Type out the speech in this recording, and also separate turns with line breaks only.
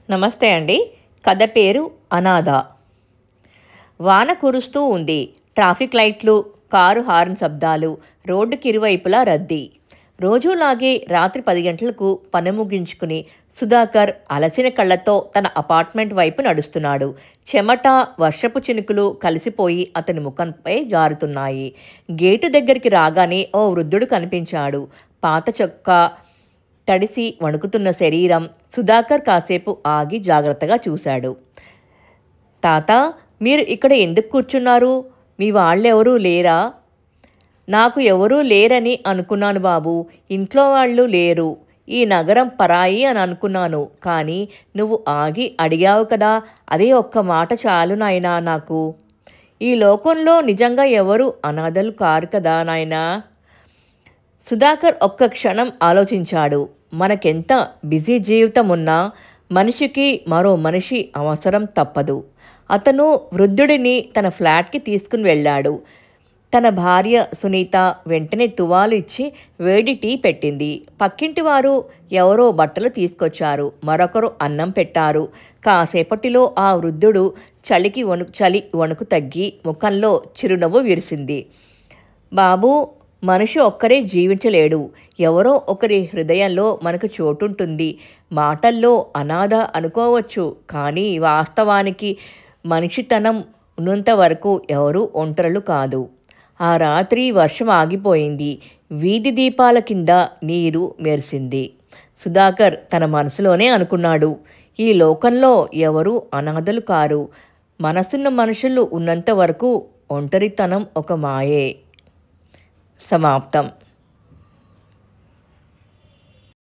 నమస్తే అండి. కథ పేరు అనాథ. వాన కురుస్తూ ఉంది. ట్రాఫిక్ లైట్లు, కారు హార్న్ శబ్దాలు, రోడ్డుకి ఇరువైపులా రద్దీ. రోజులాగే రాత్రి 10 గంటలకు పని ముగించుకుని సుధాకర్ అలసిన కళ్ళతో తన అపార్ట్మెంట్ వైపు నడుస్తున్నాడు. చెమట, వర్షపు చినుకులు కలిసిపోయి అతని ముఖంపై జారుతున్నాయి. గేటు దగ్గరికి రాగానే ఓ వృద్ధుడు కనిపించాడు. పాత చొక్కా, తడిసి వణుకుతున్న శరీరం. సుధాకర్ కాసేపు ఆగి జాగ్రత్తగా చూశాడు. తాత, మీరు ఇక్కడ ఎందుకు కూర్చున్నారు? మీ వాళ్ళెవరూ లేరా? నాకు ఎవరూ లేరని అనుకున్నాను బాబు. ఇంట్లో వాళ్ళు లేరు. ఈ నగరం పరాయి అని అనుకున్నాను. కానీ నువ్వు ఆగి అడిగావు కదా, అదే ఒక్క మాట చాలు నాయనా నాకు. ఈ లోకంలో నిజంగా ఎవరు అనాథలు కారు కదా నాయనా. సుధాకర్ ఒక్క క్షణం ఆలోచించాడు. మనకెంత బిజీ జీవితం ఉన్నా మనిషికి మరో మనిషి అవసరం తప్పదు. అతను వృద్ధుడిని తన ఫ్లాట్కి తీసుకుని వెళ్ళాడు. తన భార్య సునీత వెంటనే తువాలు ఇచ్చి వేడి టీ పెట్టింది. పక్కింటి వారు ఎవరో బట్టలు తీసుకొచ్చారు. మరొకరు అన్నం పెట్టారు. కాసేపటిలో ఆ వృద్ధుడు చలి వణుకు తగ్గి ముఖంలో చిరునవ్వు విరిసింది. బాబూ, మనిషి ఒక్కరే జీవించలేడు. ఎవరో ఒకరి హృదయంలో మనకు చోటుంటుంది. మాటల్లో అనాథ అనుకోవచ్చు, కానీ వాస్తవానికి మనిషితనం ఉన్నంత వరకు ఎవరూ ఒంటరులు కాదు. ఆ రాత్రి వర్షం ఆగిపోయింది. వీధి దీపాల కింద నీరు మెరిసింది. సుధాకర్ తన మనసులోనే అనుకున్నాడు, ఈ లోకంలో ఎవరూ అనాథలు కారు. మనసున్న మనుషులు ఉన్నంత వరకు ఒంటరితనం ఒక మాయే. సమాప్తం.